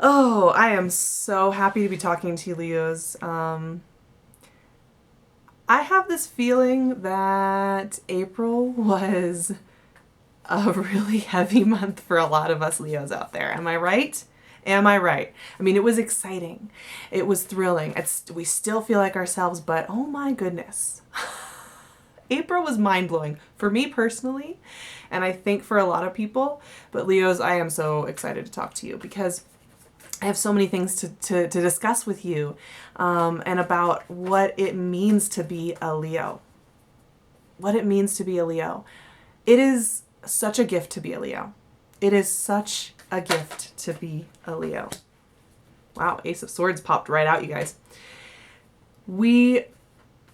Oh, I am so happy to be talking to you, Leos. I have this feeling that April was a really heavy month for a lot of us Leos out there. Am I right? Am I right? I mean, it was exciting. It was thrilling. We still feel like ourselves, but oh my goodness. April was mind blowing for me personally, and I think for a lot of people. But Leos, I am so excited to talk to you because I have so many things to discuss with you and about what it means to be a Leo. What it means to be a Leo. It is such a gift to be a Leo. It is such a gift to be a Leo. Wow, Ace of Swords popped right out, you guys. We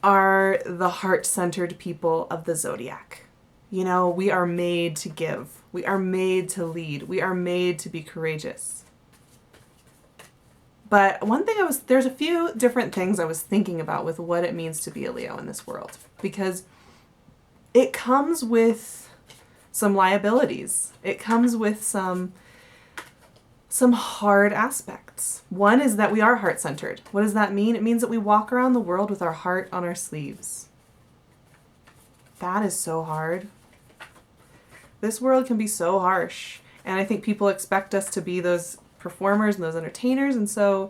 are the heart-centered people of the zodiac. You know, we are made to give. We are made to lead. We are made to be courageous. But one thing there's a few different things I was thinking about with what it means to be a Leo in this world, because it comes with some liabilities. It comes with some hard aspects. One is that we are heart-centered. What does that mean? It means that we walk around the world with our heart on our sleeves. That is so hard. This world can be so harsh, and I think people expect us to be those performers and those entertainers, and so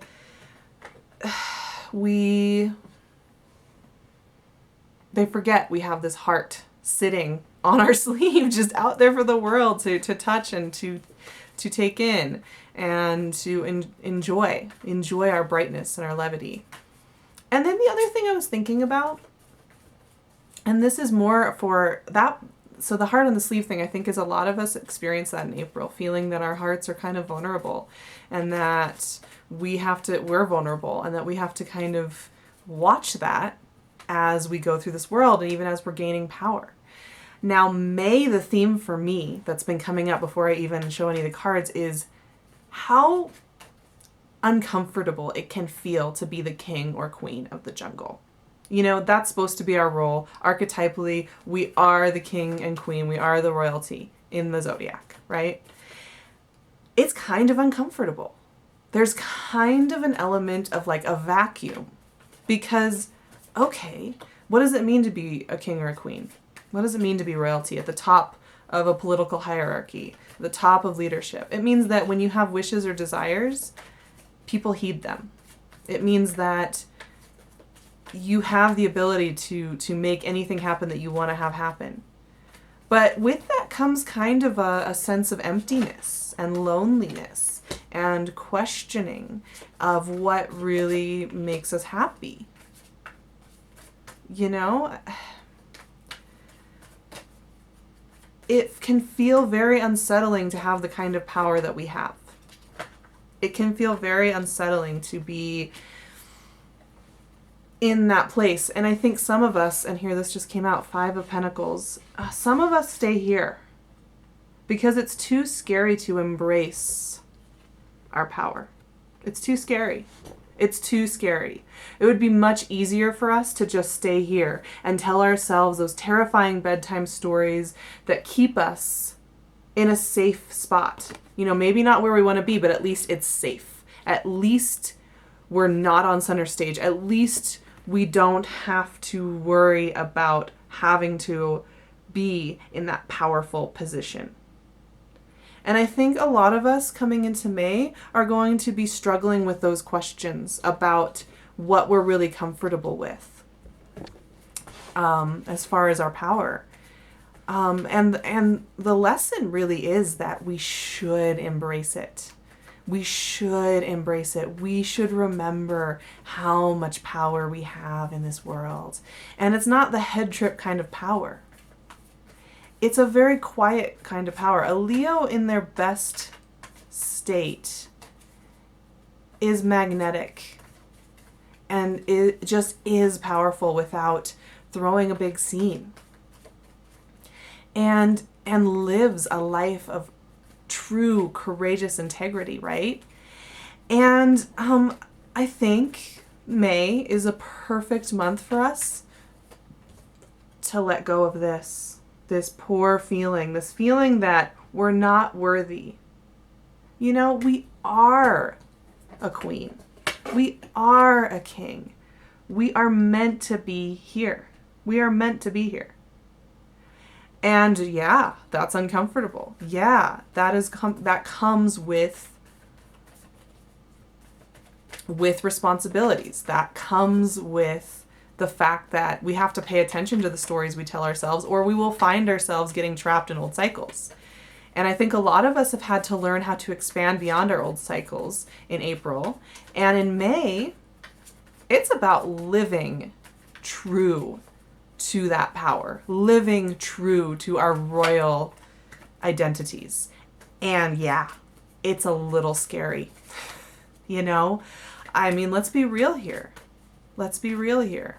they forget we have this heart sitting on our sleeve, just out there for the world to touch and to take in and to enjoy our brightness and our levity. And then the other thing I was thinking about, and this is more for that, so the heart on the sleeve thing, I think, is a lot of us experience that in April, feeling that our hearts are kind of vulnerable and that we're vulnerable and that we have to kind of watch that as we go through this world and even as we're gaining power. Now, May, the theme for me that's been coming up before I even show any of the cards is how uncomfortable it can feel to be the king or queen of the jungle. You know, that's supposed to be our role. Archetypally, we are the king and queen. We are the royalty in the zodiac, right? It's kind of uncomfortable. There's kind of an element of like a vacuum because, okay, what does it mean to be a king or a queen? What does it mean to be royalty at the top of a political hierarchy, the top of leadership? It means that when you have wishes or desires, people heed them. It means that you have the ability to make anything happen that you want to have happen. But with that comes kind of a sense of emptiness and loneliness and questioning of what really makes us happy. You know, it can feel very unsettling to have the kind of power that we have. It can feel very unsettling to be in that place. And I think some of us, and here this just came out, 5 of Pentacles, some of us stay here because it's too scary to embrace our power. It's too scary. It's too scary. It would be much easier for us to just stay here and tell ourselves those terrifying bedtime stories that keep us in a safe spot. You know, maybe not where we want to be, but at least it's safe. At least we're not on center stage. At least we don't have to worry about having to be in that powerful position. And I think a lot of us coming into May are going to be struggling with those questions about what we're really comfortable with as far as our power. And the lesson really is that we should embrace it. We should embrace it. We should remember how much power we have in this world. And it's not the head trip kind of power. It's a very quiet kind of power. A Leo in their best state is magnetic and it just is powerful without throwing a big scene. And lives a life of true courageous integrity, right? And I think May is a perfect month for us to let go of this poor feeling, this feeling that we're not worthy. You know, we are a queen. We are a king. We are meant to be here. We are meant to be here. And yeah, that's uncomfortable. Yeah, that comes with responsibilities. That comes with the fact that we have to pay attention to the stories we tell ourselves, or we will find ourselves getting trapped in old cycles. And I think a lot of us have had to learn how to expand beyond our old cycles in April. And in May, it's about living true to that power, living true to our royal identities. And yeah, it's a little scary. You know, I mean, let's be real here. Let's be real here.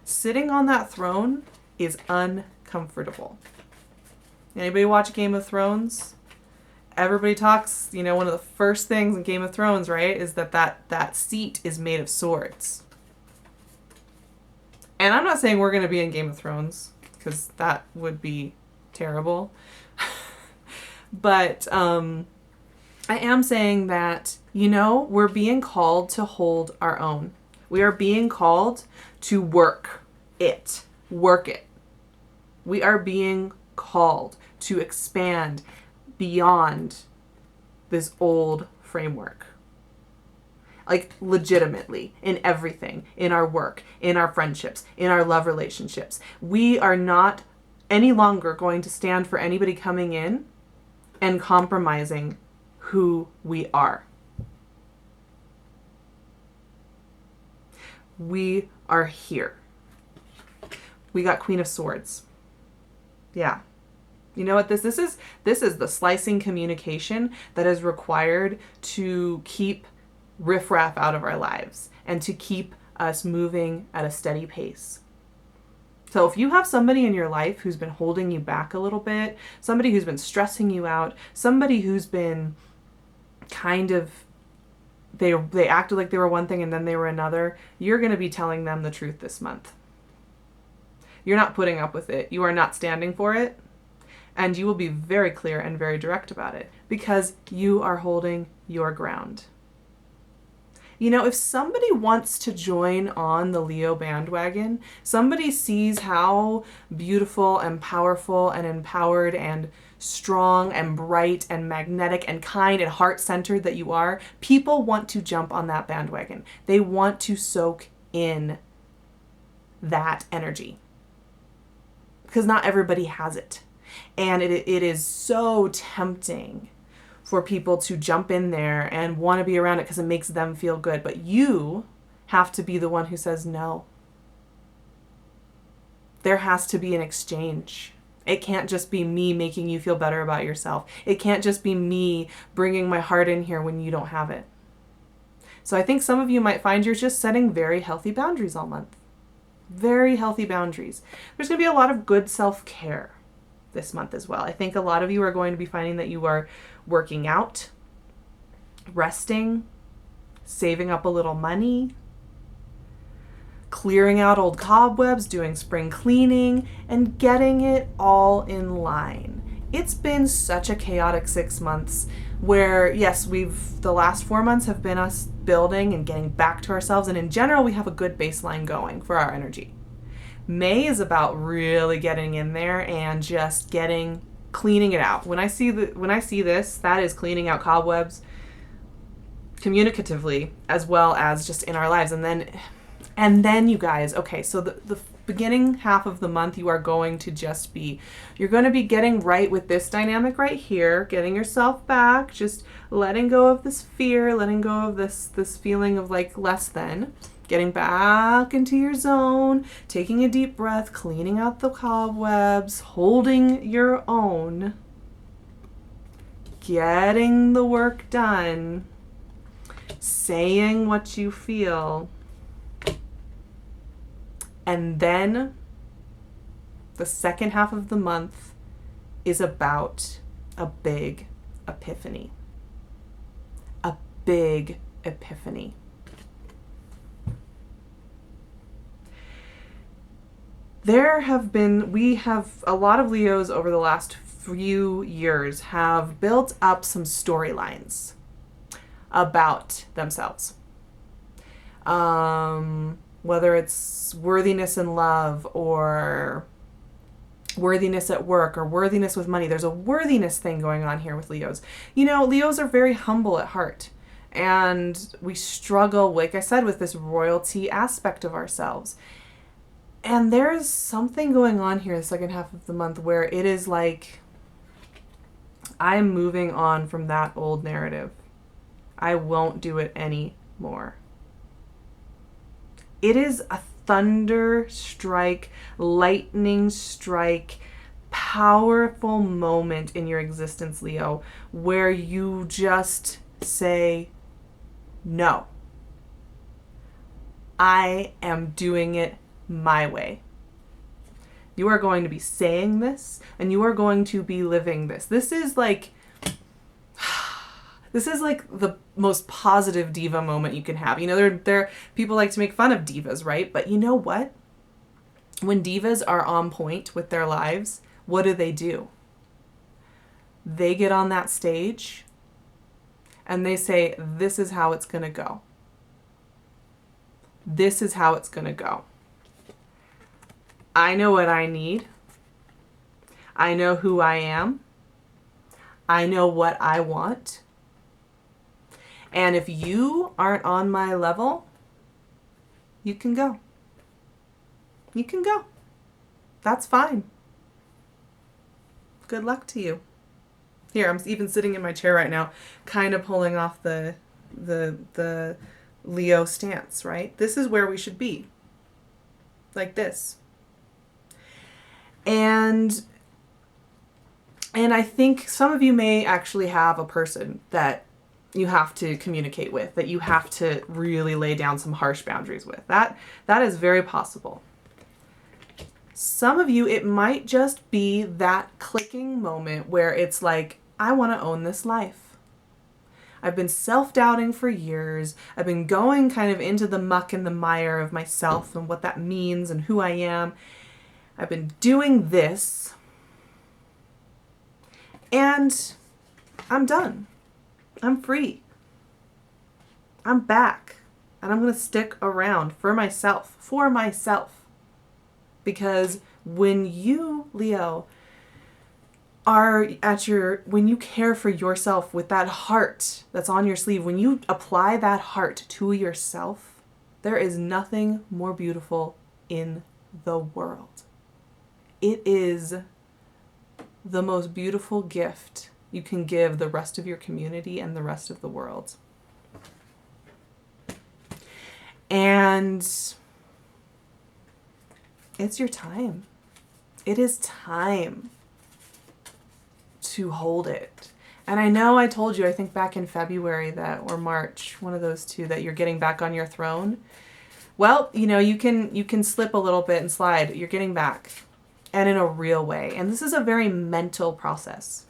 Sitting on that throne is uncomfortable. Anybody watch Game of Thrones? Everybody talks, you know, one of the first things in Game of Thrones, right, is that seat is made of swords. And I'm not saying we're going to be in Game of Thrones, because that would be terrible. But I am saying that, you know, we're being called to hold our own. We are being called to work it. Work it. We are being called to expand beyond this old framework. Like, legitimately, in everything, in our work, in our friendships, in our love relationships. We are not any longer going to stand for anybody coming in and compromising who we are. We are here. We got Queen of Swords. Yeah. You know what this is? This is the slicing communication that is required to keep riffraff out of our lives and to keep us moving at a steady pace. So if you have somebody in your life who's been holding you back a little bit, somebody who's been stressing you out, somebody who's been kind of, they acted like they were one thing and then they were another, you're going to be telling them the truth this month. You're not putting up with it. You are not standing for it. And you will be very clear and very direct about it because you are holding your ground. You know, if somebody wants to join on the Leo bandwagon, somebody sees how beautiful and powerful and empowered and strong and bright and magnetic and kind and heart-centered that you are, people want to jump on that bandwagon. They want to soak in that energy because not everybody has it. And it is so tempting for people to jump in there and want to be around it because it makes them feel good. But you have to be the one who says no. There has to be an exchange. It can't just be me making you feel better about yourself. It can't just be me bringing my heart in here when you don't have it. So I think some of you might find you're just setting very healthy boundaries all month. Very healthy boundaries. There's going to be a lot of good self-care this month as well. I think a lot of you are going to be finding that you are working out, resting, saving up a little money, clearing out old cobwebs, doing spring cleaning, and getting it all in line. It's been such a chaotic 6 months where, yes, the last 4 months have been us building and getting back to ourselves, and in general, we have a good baseline going for our energy. May is about really getting in there and just cleaning it out. When I see this, that is cleaning out cobwebs communicatively as well as just in our lives. And then you guys, okay, so the beginning half of the month, you're going to be getting right with this dynamic right here, getting yourself back, just letting go of this fear, letting go of this feeling of like less than. Getting back into your zone, taking a deep breath, cleaning out the cobwebs, holding your own, getting the work done, saying what you feel, and then the second half of the month is about a big epiphany. A big epiphany. We have a lot of Leos over the last few years have built up some storylines. about themselves. Whether it's worthiness in love or worthiness at work or worthiness with money. There's a worthiness thing going on here with Leos. You know, Leos are very humble at heart. And we struggle, like I said, with this royalty aspect of ourselves. And there's something going on here the second half of the month where it is like, I'm moving on from that old narrative. I won't do it anymore. It is a thunder strike, lightning strike, powerful moment in your existence, Leo, where you just say, no. I am doing it my way. You are going to be saying this, and you are going to be living this. This is like the most positive diva moment you can have. You know, there people like to make fun of divas, right? But you know what? When divas are on point with their lives, what do? They get on that stage and they say, this is how it's going to go. This is how it's going to go. I know what I need. I know who I am. I know what I want. And if you aren't on my level, you can go. You can go. That's fine. Good luck to you. Here, I'm even sitting in my chair right now, kind of pulling off the Leo stance, right? This is where we should be. Like this. And I think some of you may actually have a person that you have to communicate with, that you have to really lay down some harsh boundaries with. That is very possible. Some of you, it might just be that clicking moment where it's like, I want to own this life. I've been self-doubting for years. I've been going kind of into the muck and the mire of myself and what that means and who I am. I've been doing this. And I'm done. I'm free. I'm back. And I'm going to stick around for myself. Because when you, Leo, when you care for yourself with that heart that's on your sleeve, when you apply that heart to yourself, there is nothing more beautiful in the world. It is the most beautiful gift you can give the rest of your community and the rest of the world. And it's your time. It is time to hold it. And I know I told you, I think back in February or March, one of those two, that you're getting back on your throne. Well, you know, you can slip a little bit and slide. You're getting back. And in a real way. And this is a very mental process.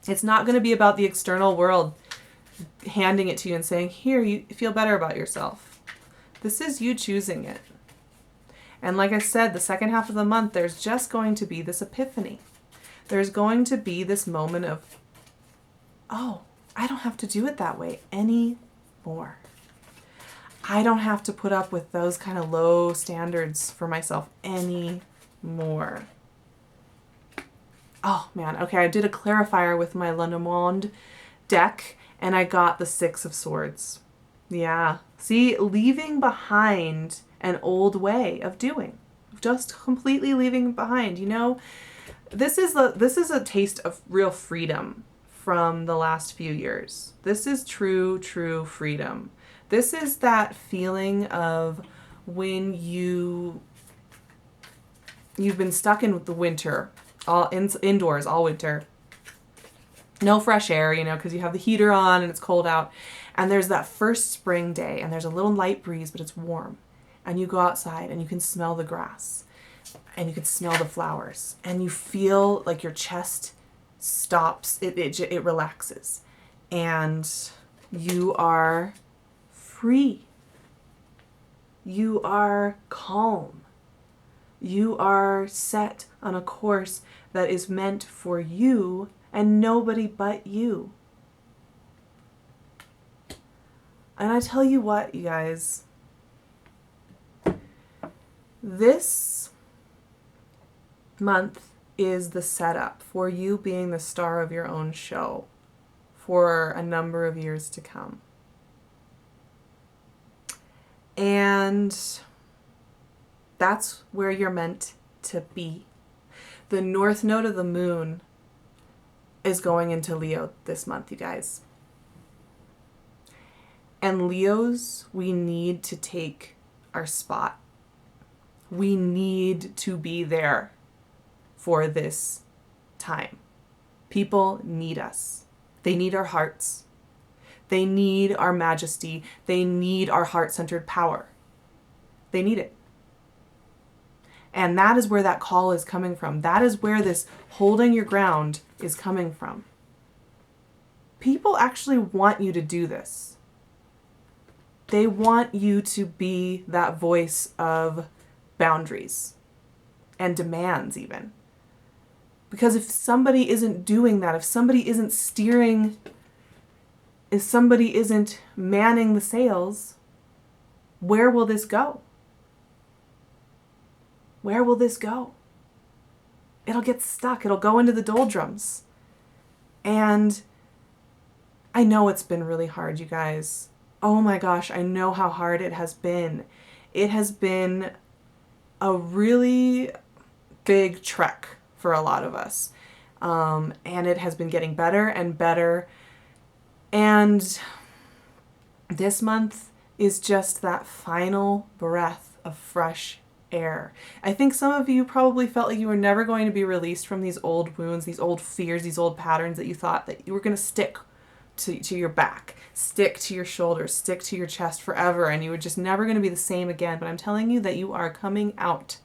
It's not going to be about the external world handing it to you and saying, here, you feel better about yourself. This is you choosing it. And like I said, the second half of the month, there's just going to be this epiphany. There's going to be this moment of, oh, I don't have to do it that way anymore. I don't have to put up with those kind of low standards for myself anymore. Oh man, okay, I did a clarifier with my Lenormand deck and I got the 6 of Swords. Yeah, see, leaving behind an old way of doing. Just completely leaving behind, you know? This is a taste of real freedom from the last few years. This is true freedom. This is that feeling of when you've been stuck in the winter, all indoors all winter. No fresh air, you know, because you have the heater on and it's cold out. And there's that first spring day and there's a little light breeze, but it's warm. And you go outside and you can smell the grass and you can smell the flowers and you feel like your chest stops, it relaxes and you are free. You are calm. You are set on a course that is meant for you and nobody but you. And I tell you what, you guys, this month is the setup for you being the star of your own show for a number of years to come. And that's where you're meant to be. The north node of the moon is going into Leo this month, you guys. And Leos, we need to take our spot. We need to be there for this time. People need us. They need our hearts. They need our majesty. They need our heart-centered power. They need it. And that is where that call is coming from. That is where this holding your ground is coming from. People actually want you to do this. They want you to be that voice of boundaries and demands even. Because if somebody isn't doing that, if somebody isn't steering, if somebody isn't manning the sails, where will this go? Where will this go? It'll get stuck. It'll go into the doldrums. And I know it's been really hard, you guys. Oh my gosh, I know how hard it has been. It has been a really big trek for a lot of us. And it has been getting better and better. And this month is just that final breath of fresh air. I think some of you probably felt like you were never going to be released from these old wounds, these old fears, these old patterns that you thought that you were going to stick to your back, stick to your shoulders, stick to your chest forever, and you were just never going to be the same again. But I'm telling you that you are coming out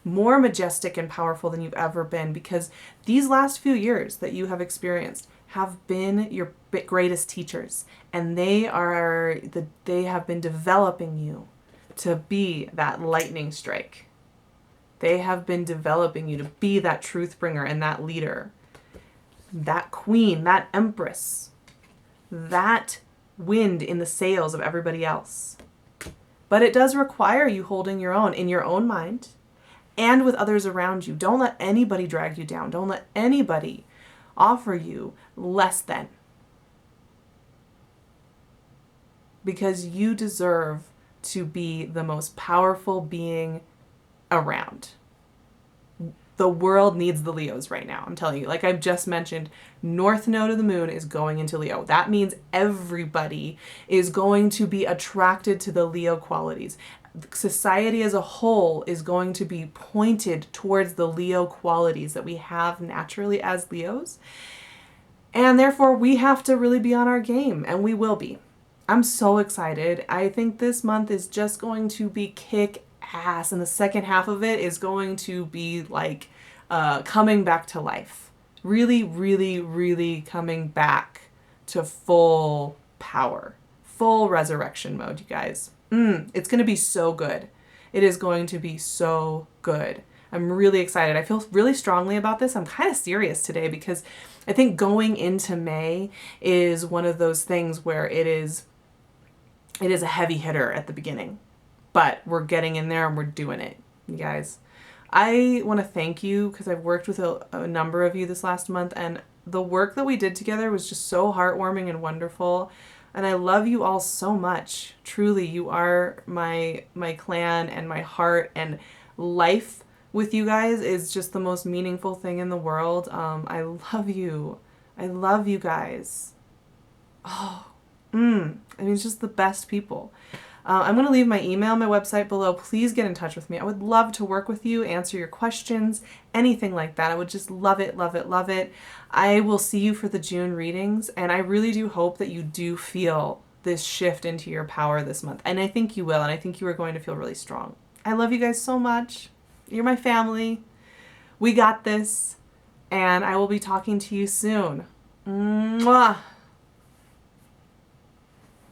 more majestic and powerful than you've ever been, because these last few years that you have experienced have been your greatest teachers, and they have been developing you to be that lightning strike. They have been developing you to be that truth bringer and that leader, that queen, that empress, that wind in the sails of everybody else. But it does require you holding your own in your own mind and with others around you. Don't let anybody drag you down. Don't let anybody offer you less than. Because you deserve to be the most powerful being around. The world needs the Leos right now. I'm telling you, like I've just mentioned, north node of the moon is going into Leo. That means everybody is going to be attracted to the Leo qualities. Society as a whole is going to be pointed towards the Leo qualities that we have naturally as Leos. And therefore, we have to really be on our game, and we will be. I'm so excited. I think this month is just going to be kick ass, and the second half of it is going to be like coming back to life. Really, really, really coming back to full power, full resurrection mode, you guys. It's going to be so good. It is going to be so good. I'm really excited. I feel really strongly about this. I'm kind of serious today because I think going into May is one of those things where it is a heavy hitter at the beginning, but we're getting in there and we're doing it, you guys. I want to thank you because I've worked with a number of you this last month, and the work that we did together was just so heartwarming and wonderful. And I love you all so much. Truly, you are my clan and my heart, and life with you guys is just the most meaningful thing in the world. I love you. I love you guys. I mean, it's just the best people. I'm going to leave my email on my website below. Please get in touch with me. I would love to work with you, answer your questions, anything like that. I would just love it, love it, love it. I will see you for the June readings, and I really do hope that you do feel this shift into your power this month. And I think you will, and I think you are going to feel really strong. I love you guys so much. You're my family. We got this, and I will be talking to you soon. Mwah.